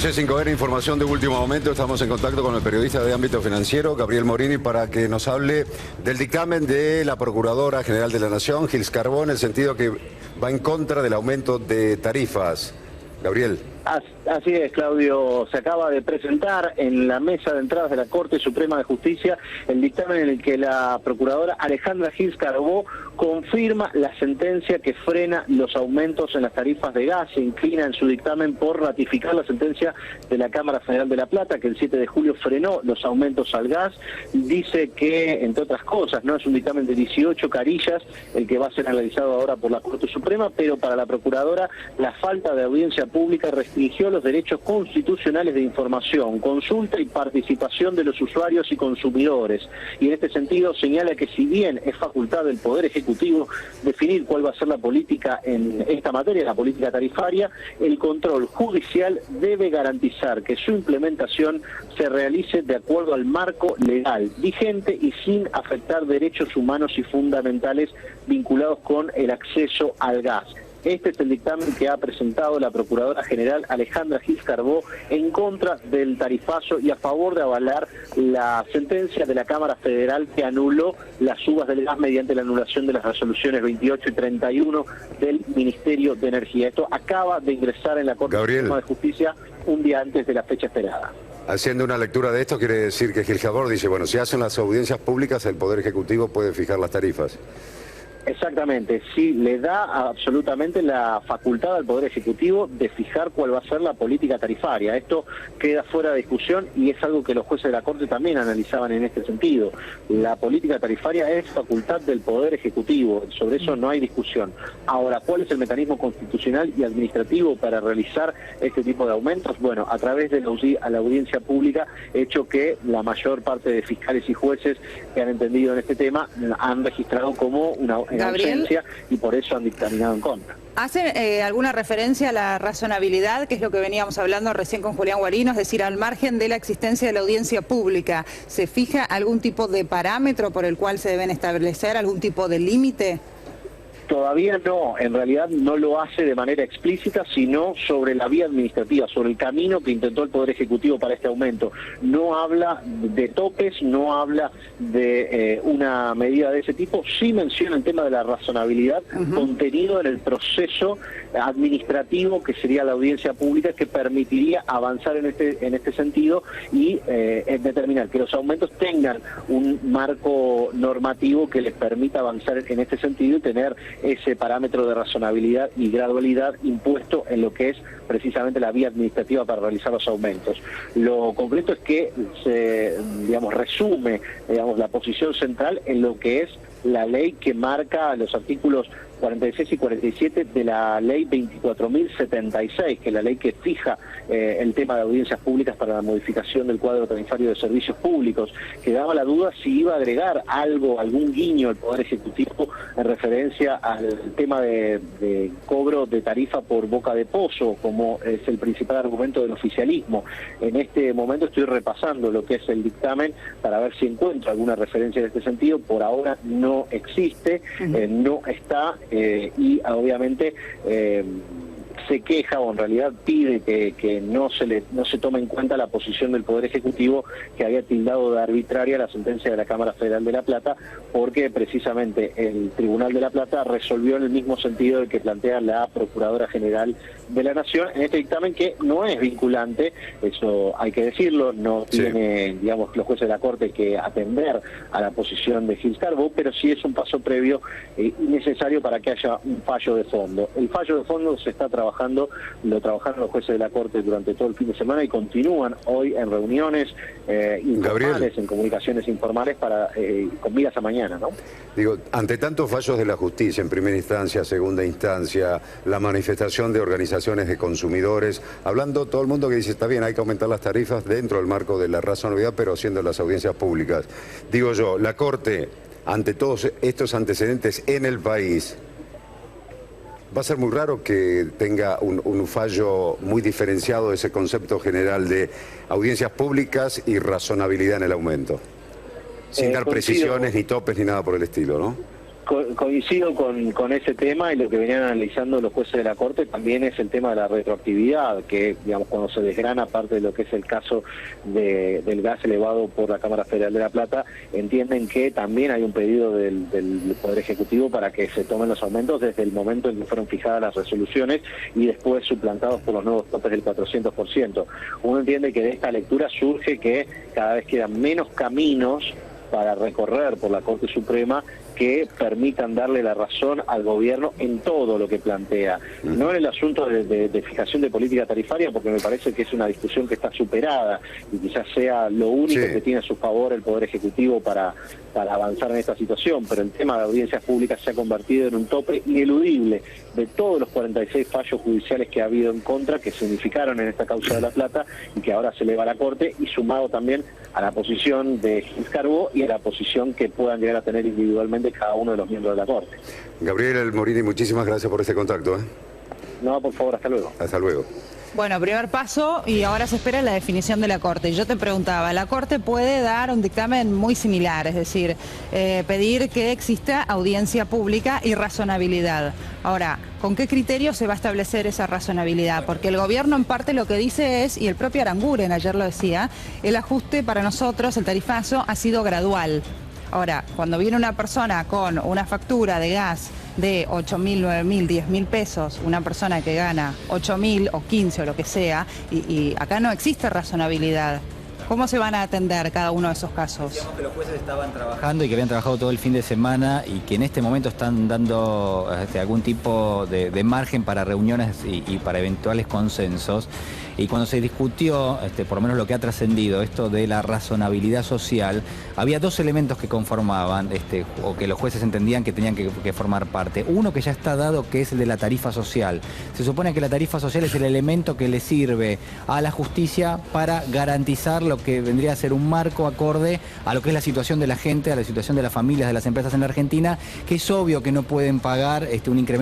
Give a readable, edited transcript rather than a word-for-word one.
Noches sin coger información de último momento. Estamos en contacto con el periodista de ámbito financiero, Gabriel Morini, para que nos hable del dictamen de la Procuradora General de la Nación, Gils Carbó, en el sentido que va en contra del aumento de tarifas. Gabriel. Así es, Claudio. Se acaba de presentar en la mesa de entradas de la Corte Suprema de Justicia el dictamen en el que la Procuradora Alejandra Gils Carbó confirma la sentencia que frena los aumentos en las tarifas de gas. Se inclina en su dictamen por ratificar la sentencia de la Cámara Federal de La Plata, que el 7 de julio frenó los aumentos al gas. Dice que, entre otras cosas, no es un dictamen de 18 carillas el que va a ser analizado ahora por la Corte Suprema, pero para la Procuradora la falta de audiencia pública restringió los derechos constitucionales de información, consulta y participación de los usuarios y consumidores. Y en este sentido señala que si bien es facultad del Poder Ejecutivo definir cuál va a ser la política en esta materia, la política tarifaria, el control judicial debe garantizar que su implementación se realice de acuerdo al marco legal vigente y sin afectar derechos humanos y fundamentales vinculados con el acceso al gas. Este es el dictamen que ha presentado la Procuradora General Alejandra Gils Carbó en contra del tarifazo y a favor de avalar la sentencia de la Cámara Federal que anuló las subas del gas mediante la anulación de las resoluciones 28 y 31 del Ministerio de Energía. Esto acaba de ingresar en la Corte Suprema de Justicia un día antes de la fecha esperada. Haciendo una lectura de esto, quiere decir que Gils Carbó dice, bueno, si hacen las audiencias públicas, el Poder Ejecutivo puede fijar las tarifas. Exactamente, sí, le da absolutamente la facultad al Poder Ejecutivo de fijar cuál va a ser la política tarifaria. Esto queda fuera de discusión y es algo que los jueces de la Corte también analizaban en este sentido. La política tarifaria es facultad del Poder Ejecutivo, sobre eso no hay discusión. Ahora, ¿cuál es el mecanismo constitucional y administrativo para realizar este tipo de aumentos? Bueno, a través de la audiencia pública, hecho que la mayor parte de fiscales y jueces que han entendido en este tema han registrado como una ausencia y por eso han dictaminado en contra. ¿Hace alguna referencia a la razonabilidad, que es lo que veníamos hablando recién con Julián Guarino? Es decir, al margen de la existencia de la audiencia pública, ¿se fija algún tipo de parámetro por el cual se deben establecer, algún tipo de límite? Todavía no, en realidad no lo hace de manera explícita, sino sobre la vía administrativa, sobre el camino que intentó el Poder Ejecutivo para este aumento. No habla de topes, no habla de una medida de ese tipo, sí menciona el tema de la razonabilidad contenido en el proceso administrativo que sería la audiencia pública, que permitiría avanzar en este sentido y determinar que los aumentos tengan un marco normativo que les permita avanzar en este sentido y tener ese parámetro de razonabilidad y gradualidad impuesto en lo que es precisamente la vía administrativa para realizar los aumentos. Lo concreto es que se, resume, la posición central en lo que es la ley que marca los artículos 46 y 47 de la ley 24.076, que es la ley que fija el tema de audiencias públicas para la modificación del cuadro tarifario de servicios públicos, que daba la duda si iba a agregar algún guiño al Poder Ejecutivo en referencia al tema de cobro de tarifa por boca de pozo, como es el principal argumento del oficialismo. En este momento estoy repasando lo que es el dictamen para ver si encuentro alguna referencia en este sentido. Por ahora no existe, no está, y obviamente se queja, o en realidad pide que no se tome en cuenta la posición del Poder Ejecutivo, que había tildado de arbitraria la sentencia de la Cámara Federal de La Plata, porque precisamente el Tribunal de La Plata resolvió en el mismo sentido del que plantea la Procuradora General de la Nación en este dictamen, que no es vinculante, eso hay que decirlo, no tiene, los jueces de la Corte que atender a la posición de Gils Carbó, pero sí es un paso previo necesario para que haya un fallo de fondo. El fallo de fondo se está lo trabajaron los jueces de la Corte durante todo el fin de semana y continúan hoy en reuniones informales, en comunicaciones informales con miras a mañana, ¿no? Digo, ante tantos fallos de la justicia, en primera instancia, segunda instancia, la manifestación de organizaciones de consumidores, hablando todo el mundo que dice, está bien, hay que aumentar las tarifas dentro del marco de la razonabilidad, pero haciendo las audiencias públicas. Digo yo, la Corte, ante todos estos antecedentes en el país, va a ser muy raro que tenga un fallo muy diferenciado de ese concepto general de audiencias públicas y razonabilidad en el aumento. Sin dar precisiones, ni topes, ni nada por el estilo, ¿no? Coincido con ese tema, y lo que venían analizando los jueces de la Corte también es el tema de la retroactividad, que digamos cuando se desgrana parte de lo que es el caso del gas elevado por la Cámara Federal de La Plata, entienden que también hay un pedido del Poder Ejecutivo para que se tomen los aumentos desde el momento en que fueron fijadas las resoluciones y después suplantados por los nuevos topes del 400%. Uno entiende que de esta lectura surge que cada vez quedan menos caminos para recorrer por la Corte Suprema que permitan darle la razón al gobierno en todo lo que plantea. No en el asunto de fijación de política tarifaria, porque me parece que es una discusión que está superada y quizás sea lo único que tiene a su favor el Poder Ejecutivo para avanzar en esta situación, pero el tema de audiencias públicas se ha convertido en un tope ineludible de todos los 46 fallos judiciales que ha habido en contra, que se unificaron en esta causa de La Plata y que ahora se eleva a la Corte, y sumado también a la posición de Gil Carbó y a la posición que puedan llegar a tener individualmente cada uno de los miembros de la Corte. Gabriel Morini, muchísimas gracias por este contacto. No, por favor, hasta luego. Hasta luego. Bueno, primer paso, y ahora se espera la definición de la Corte. Yo te preguntaba, la Corte puede dar un dictamen muy similar, es decir, pedir que exista audiencia pública y razonabilidad. Ahora, ¿con qué criterio se va a establecer esa razonabilidad? Porque el gobierno en parte lo que dice es, y el propio Aranguren ayer lo decía, el ajuste para nosotros, el tarifazo, ha sido gradual. Ahora, cuando viene una persona con una factura de gas de 8.000, 9.000, 10.000 pesos, una persona que gana 8.000 o 15 o lo que sea, y acá no existe razonabilidad. ¿Cómo se van a atender cada uno de esos casos? Digamos que los jueces estaban trabajando y que habían trabajado todo el fin de semana y que en este momento están dando algún tipo de margen para reuniones y para eventuales consensos. Y cuando se discutió, por lo menos lo que ha trascendido, esto de la razonabilidad social, había dos elementos que conformaban, o que los jueces entendían que tenían que formar parte. Uno que ya está dado, que es el de la tarifa social. Se supone que la tarifa social es el elemento que le sirve a la justicia para garantizar lo que vendría a ser un marco acorde a lo que es la situación de la gente, a la situación de las familias, de las empresas en la Argentina, que es obvio que no pueden pagar un incremento